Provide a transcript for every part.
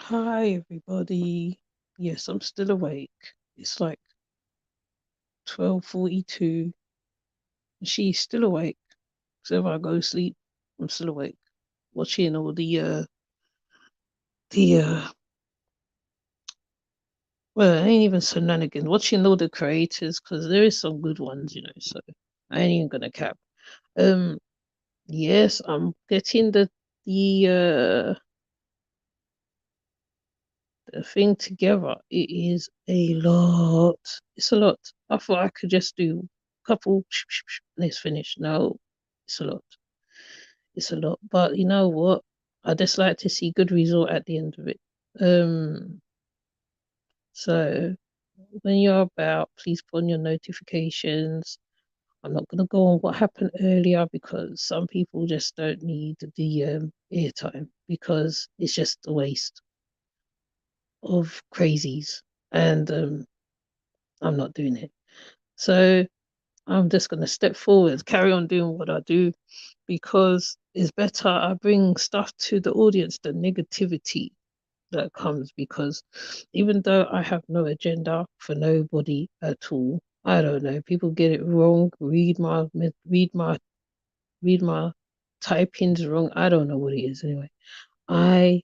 Hi, everybody. Yes, I'm still awake. It's like 12:42. She's still awake. So if I go to sleep, I'm still awake. Watching all the well, it ain't even shenanigans. Watching all the creators because there is some good ones. So I ain't even gonna cap. Um, yes, I'm getting the the thing together. It is a lot. It's a lot. I thought I could just do a couple and it's finished. No, it's a lot. It's a lot. But you know what? I just like to see good result at the end of it. Um so when you're about, please put on your notifications. I'm not gonna go on what happened earlier because some people just don't need the airtime because it's just a waste of crazies. And I'm not doing it. So I'm just going to step forward, carry on doing what I do because it's better I bring stuff to the audience than negativity that comes because even though I have no agenda for nobody at all, I don't know, people get it wrong, read my typings wrong. I don't know what it is anyway. I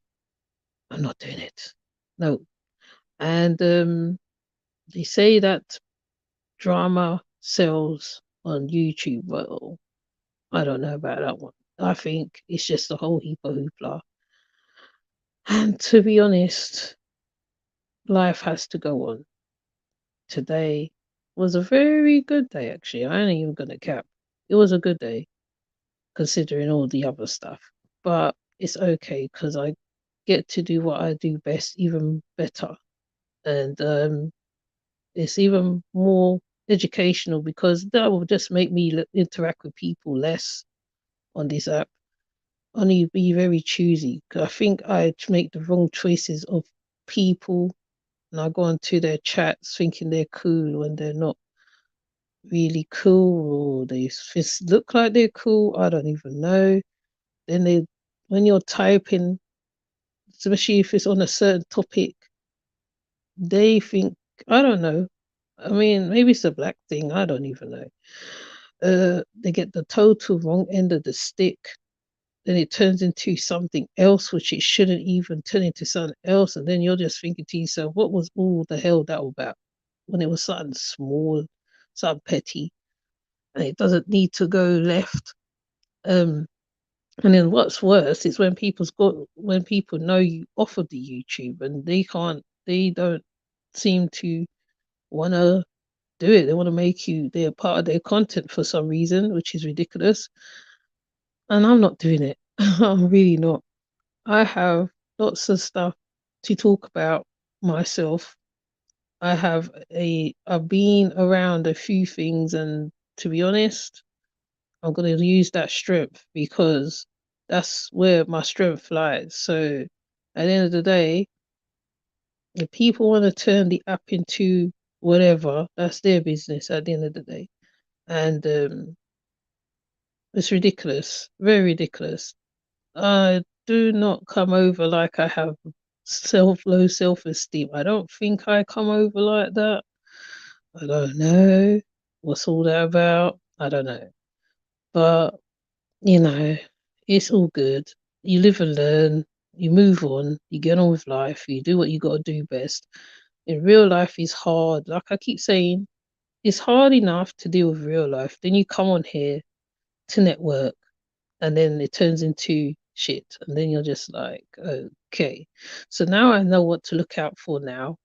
am not doing it. No. And they say that drama sells on YouTube. Well, I don't know about that one. I think it's just a whole heap of hoopla. And to be honest, life has to go on. Today was a very good day, actually. I ain't even gonna cap. It was a good day, considering all the other stuff. But it's okay because I get to do what I do best even better. And it's even more educational because that will just make me interact with people less on this app. Only be very choosy. 'Cause I think I make the wrong choices of people, and I go onto their chats thinking they're cool when they're not really cool, or they just look like they're cool. I don't even know. Then when you're typing, especially if it's on a certain topic, they think I don't know. I mean, maybe it's a black thing. I don't even know. They get the total wrong end of the stick, then it turns into something else, which it shouldn't even turn into something else. And then you're just thinking to yourself, what was all the hell that about? When it was something small, something petty, and it doesn't need to go left. Um, and then what's worse is when people know you off of the YouTube and they don't seem to want to do it. They want to make you they're part of their content for some reason, which is ridiculous. And I'm not doing it. I'm really not. I have lots of stuff to talk about myself. I've been around a few things, and to be honest, I'm going to use that strength because that's where my strength lies. So at the end of the day, if people want to turn the app into whatever, that's their business at the end of the day. And it's ridiculous, very ridiculous. I do not come over like I have low self esteem. I don't think I come over like that. I don't know what's all that about. I don't know. But you know, it's all good. You live and learn, you move on, you get on with life, you do what you gotta do best. In real life is hard. Like I keep saying, it's hard enough to deal with real life. Then you come on here to network and then it turns into shit and then you're just like, okay, so now I know what to look out for now.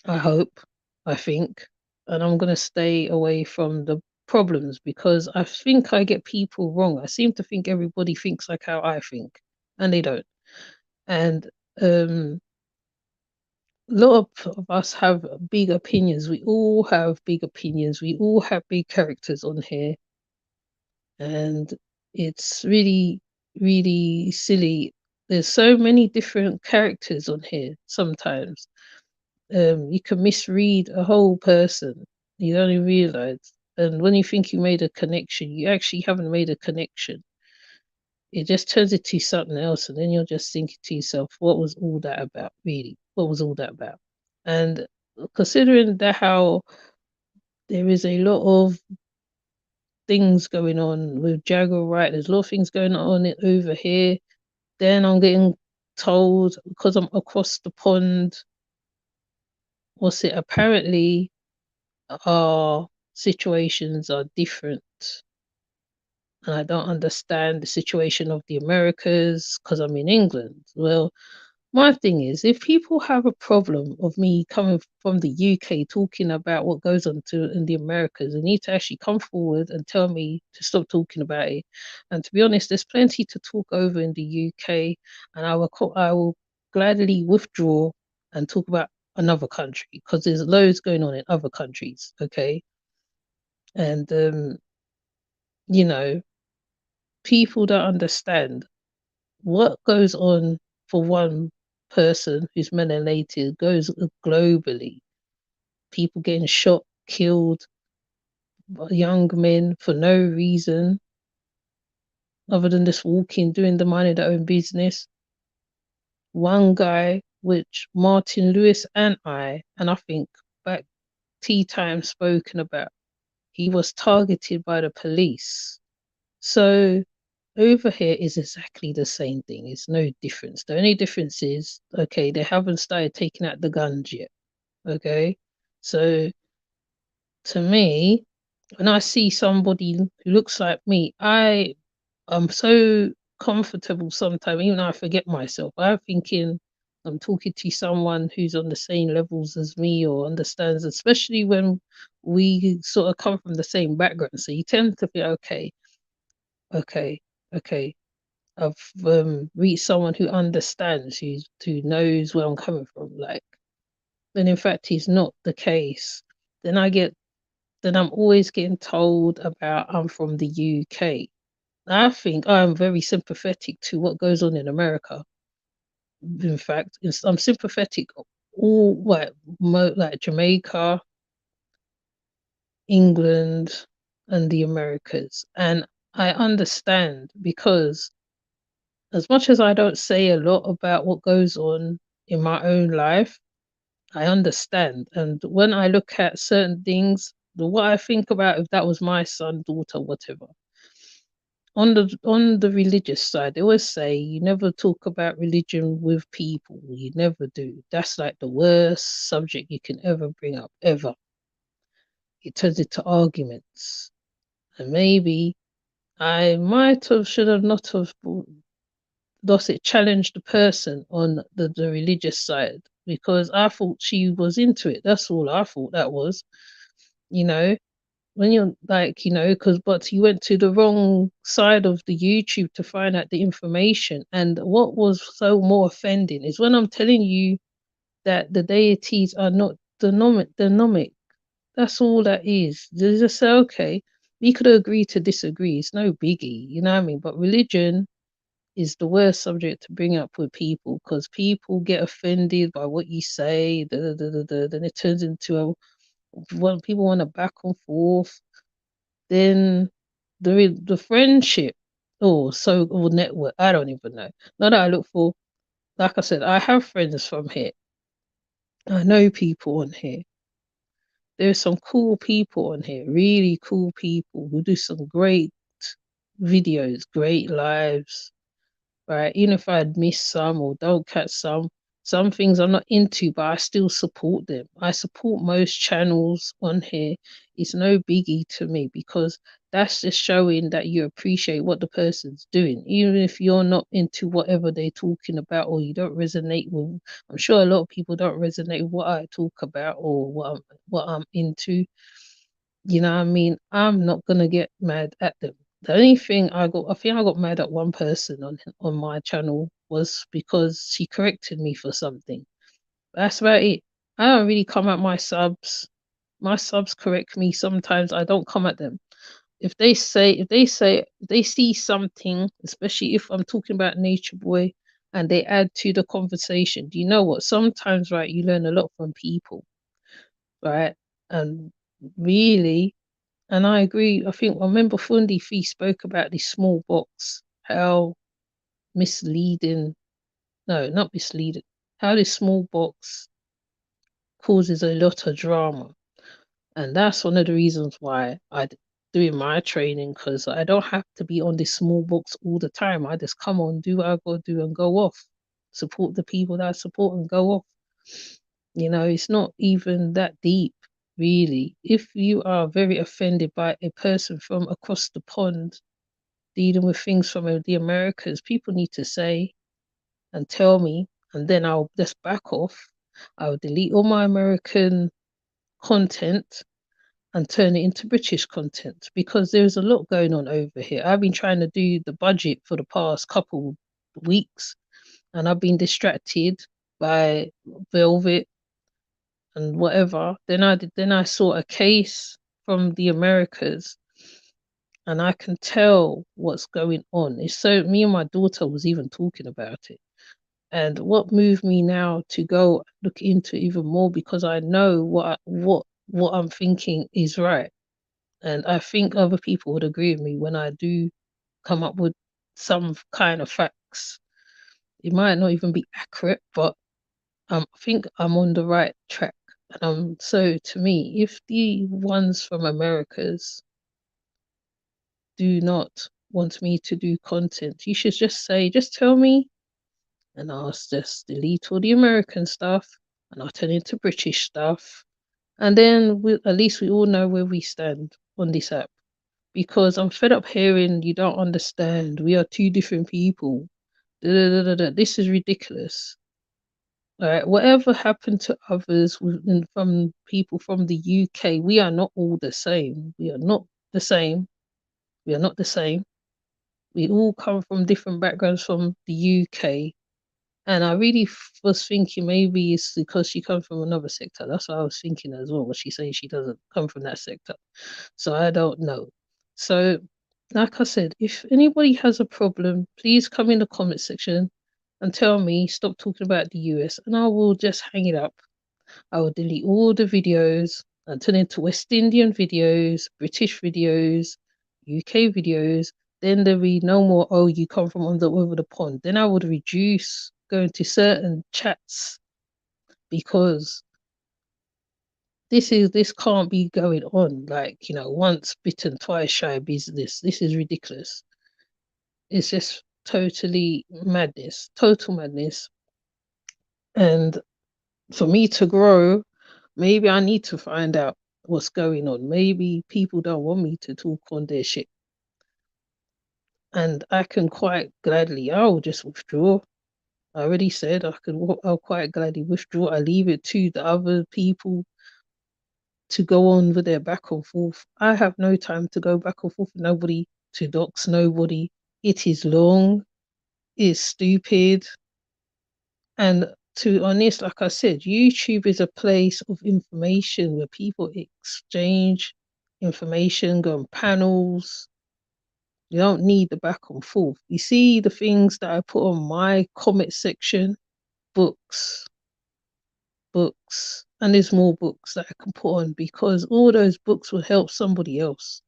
I hope, I think, and I'm going to stay away from the problems because I think I get people wrong. I seem to think everybody thinks like how I think, and they don't. And a lot of us have big opinions. We all have big opinions. We all have big characters on here, and it's really, really silly. There's so many different characters on here sometimes. You can misread a whole person. You only realize. And when you think you made a connection, you actually haven't made a connection. it just turns into something else, and then you're just thinking to yourself, what was all that about, really? What was all that about? And considering that how there is a lot of things going on with Jaguar, right? There's a lot of things going on over here. Then I'm getting told, because I'm across the pond, what's it? Apparently, our situations are different, and I don't understand the situation of the Americas because I'm in England. Well, my thing is, if people have a problem of me coming from the UK talking about what goes on in the Americas, they need to actually come forward and tell me to stop talking about it. And to be honest, there's plenty to talk over in the UK, and I will gladly withdraw and talk about another country because there's loads going on in other countries. Okay, and you know, people don't understand what goes on for one person who's melanated goes globally. People getting shot, killed, young men for no reason other than just walking, doing the minding their own business. One guy, which Martin Lewis and I think back tea time spoken about, he was targeted by the police. So over here is exactly the same thing. It's no difference. The only difference is, okay, they haven't started taking out the guns yet. Okay. So to me, when I see somebody who looks like me, I am so comfortable sometimes, even though I forget myself. I'm thinking I'm talking to someone who's on the same levels as me or understands, especially when we sort of come from the same background. So you tend to be okay, okay. I've reached someone who understands, who knows where I'm coming from. Like, and in fact, he's not the case. Then then I'm always getting told about I'm from the UK. I think I'm very sympathetic to what goes on in America. In fact, I'm sympathetic all like Jamaica, England, and the Americas, and I understand because as much as I don't say a lot about what goes on in my own life, I understand. And when I look at certain things, what I think about if that was my son, daughter, whatever. On the religious side, they always say you never talk about religion with people. You never do. That's like the worst subject you can ever bring up, ever. It turns into arguments. And maybe I might have, should have not have thus it challenged the person on the religious side because I thought she was into it. That's all I thought that was, you know, when you're like, because but you went to the wrong side of the YouTube to find out the information. And what was so more offending is when I'm telling you that the deities are not dynamic. That's all that is. They just say, okay, we could agree to disagree. It's no biggie, you know what I mean? But religion is the worst subject to bring up with people because people get offended by what you say. Then it turns into when people want to back and forth. Then the friendship or network. I don't even know. Not that I look for. Like I said, I have friends from here. I know people on here. There's some cool people on here, really cool people who do some great videos, great lives, right? Even if I'd miss some or don't catch some things I'm not into, but I still support them. I support most channels on here. It's no biggie to me because that's just showing that you appreciate what the person's doing, even if you're not into whatever they're talking about or you don't resonate with. I'm sure a lot of people don't resonate with what I talk about or what I'm into. You know what I mean? I'm not gonna get mad at them. The only thing I think I got mad at one person on my channel was because she corrected me for something. That's about it. I don't really come at my subs. My subs correct me sometimes. I don't come at them. If they see something, especially if I'm talking about Nature Boy, and they add to the conversation. Do you know what? Sometimes, right, you learn a lot from people, right? And really, and I agree. I think I remember Fundi Fee spoke about this small box, how misleading, no, not misleading, how this small box causes a lot of drama. And that's one of the reasons why I doing my training, because I don't have to be on this small box all the time. I just come on, do what I gotta do and go off. Support the people that I support and go off. It's not even that deep, really. If you are very offended by a person from across the pond dealing with things from the Americas, people need to say and tell me, and then I'll just back off. I'll delete all my American content and turn it into British content, because there's a lot going on over here. I've been trying to do the budget for the past couple weeks, and I've been distracted by Velvet and whatever. Then I saw a case from the Americas, and I can tell what's going on. It's so me and my daughter was even talking about it. And what moved me now to go look into even more, because I know what I'm thinking is right. And I think other people would agree with me when I do come up with some kind of facts. It might not even be accurate, but I think I'm on the right track. And so to me, if the ones from Americas do not want me to do content, you should just tell me, and I'll just delete all the American stuff and I'll turn into British stuff. And then at least we all know where we stand on this app. Because I'm fed up hearing you don't understand. We are two different people. Da, da, da, da, da. This is ridiculous. All right, whatever happened to others from people from the UK, we are not all the same. We are not the same. We are not the same. We all come from different backgrounds from the UK. And I really was thinking maybe it's because she comes from another sector. That's what I was thinking as well. What she's saying, she doesn't come from that sector. So I don't know. So, like I said, if anybody has a problem, please come in the comment section and tell me, stop talking about the US, and I will just hang it up. I will delete all the videos and turn into West Indian videos, British videos, UK videos. Then there'll be no more, oh, you come from over the pond. Then I would reduce going to certain chats, because this can't be going on. Like, once bitten, twice shy business. This is ridiculous. It's just totally madness, total madness. And for me to grow, maybe I need to find out what's going on. Maybe people don't want me to talk on their shit. And I can quite gladly, I'll just withdraw. I already said I'll quite gladly withdraw. I leave it to the other people to go on with their back and forth. I have no time to go back and forth with nobody, to dox nobody. It is long, it's stupid. And to be honest, like I said, YouTube is a place of information where people exchange information, go on panels. You don't need the back and forth. You see the things that I put on my comment section, books, and there's more books that I can put on, because all those books will help somebody else.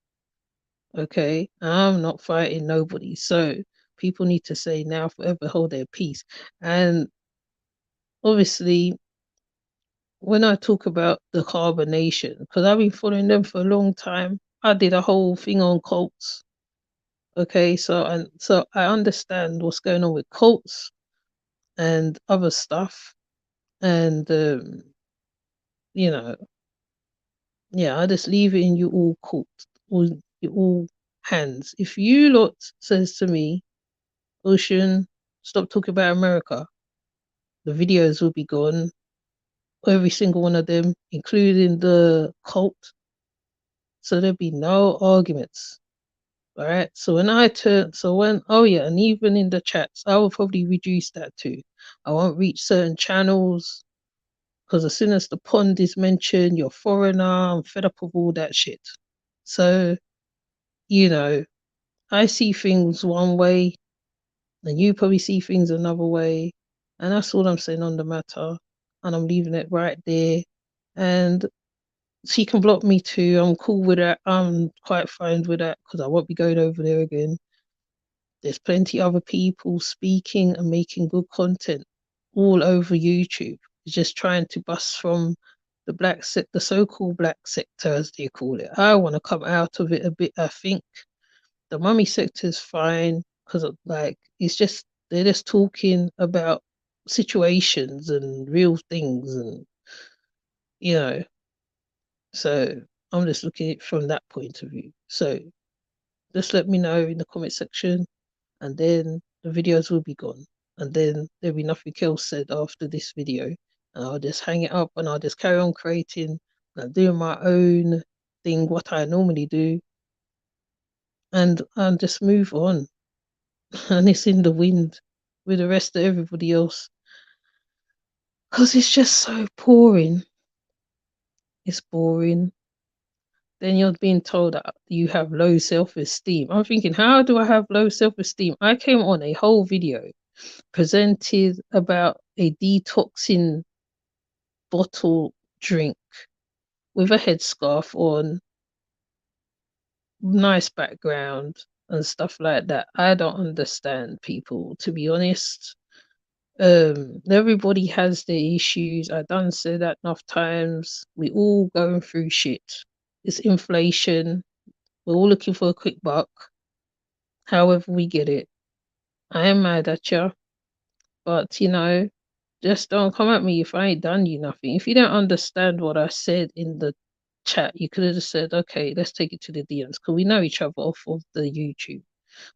Okay, I'm not fighting nobody. So people need to say now forever hold their peace. And obviously, when I talk about the carbonation, because I've been following them for a long time, I did a whole thing on cults. Okay, so I understand what's going on with cults and other stuff, and you know, yeah, I just leave it in you all court, or you all hands. If you lot says to me, Ocean, stop talking about America, the videos will be gone, every single one of them, including the cult. So there'll be no arguments. All right. So oh yeah, and even in the chats, I will probably reduce that too. I won't reach certain channels, because as soon as the pond is mentioned, you're foreigner. I'm fed up with all that shit. So, you know, I see things one way, and you probably see things another way. And that's all I'm saying on the matter. And I'm leaving it right there. And she can block me too. I'm cool with that. I'm quite fine with that, because I won't be going over there again. There's plenty other people speaking and making good content all over YouTube. It's just trying to bust from the so-called black sector, as they call it. I want to come out of it a bit. I think the mummy sector is fine because like it's just they're just talking about situations and real things, and you know. So I'm just looking at it from that point of view. So just let me know in the comment section, and then the videos will be gone, and then there'll be nothing else said after this video, and I'll just hang it up and I'll just carry on creating and doing my own thing, what I normally do, and just move on. And it's in the wind with the rest of everybody else because it's just so boring. It's boring. Then you're being told that you have low self-esteem. I'm thinking, how do I have low self-esteem? I came on a whole video presented about a detoxing bottle drink with a headscarf on, nice background and stuff like that. I don't understand people, to be honest. Everybody has their issues. I done said that enough times. We all going through shit. It's inflation. We're all looking for a quick buck. However we get it. I am mad at you, but just don't come at me if I ain't done you nothing. If you don't understand what I said in the chat, you could have just said, okay, let's take it to the DMs because we know each other off of the YouTube.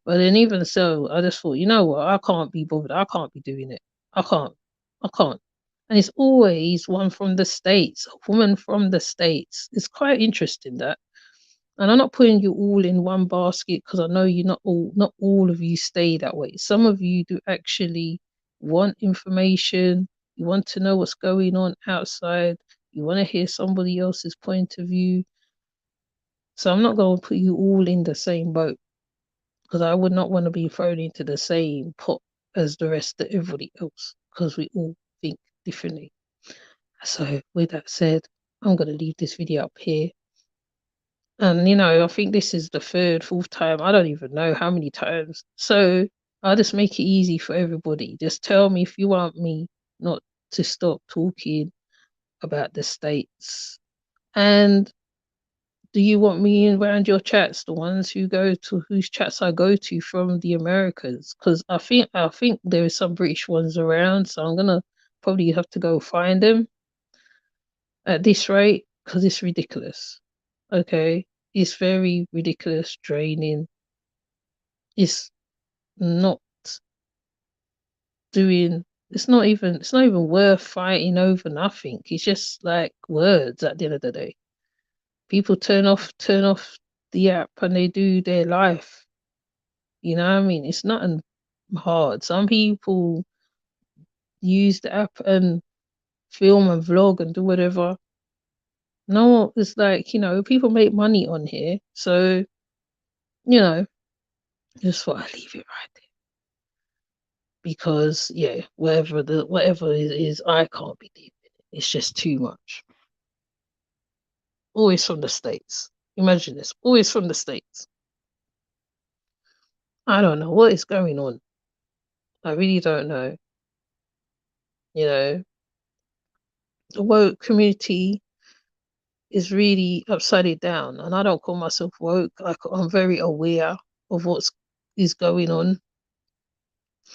But then even so, I just thought, you know what, I can't be bothered. I can't be doing it. I can't. I can't. And it's always one from the States, a woman from the States. It's quite interesting that. And I'm not putting you all in one basket because I know not all of you stay that way. Some of you do actually want information. You want to know what's going on outside. You want to hear somebody else's point of view. So I'm not going to put you all in the same boat because I would not want to be thrown into the same pot as the rest of everybody else because we all think differently. So with that said, I'm going to leave this video up here. And I think this is the third, fourth time. I don't even know how many times. So I'll just make it easy for everybody. Just tell me if you want me not to stop talking about the States. And do you want me around your chats, the ones whose chats I go to from the Americas? Because I think there is some British ones around, so I'm gonna probably have to go find them at this rate because it's ridiculous. Okay, it's very ridiculous, draining. It's not it's not even worth fighting over nothing. It's just like words at the end of the day. People turn off the app and they do their life. You know what I mean? It's nothing hard. Some people use the app and film and vlog and do whatever. No, it's like, people make money on here. So, you know, just thought I'd leave it right there. Because yeah, whatever it is, I can't be leaving it. It's just too much. Always from the States. Imagine this. Always from the States. I don't know what is going on. I really don't know. You know, the woke community is really upside down, and I don't call myself woke. I'm very aware of what's is going on.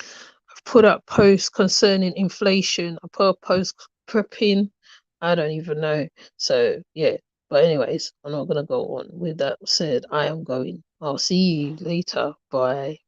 I've put up posts concerning inflation. I put up posts prepping. I don't even know. So yeah. But anyways, I'm not gonna go on. With that said, I am going. I'll see you later. Bye.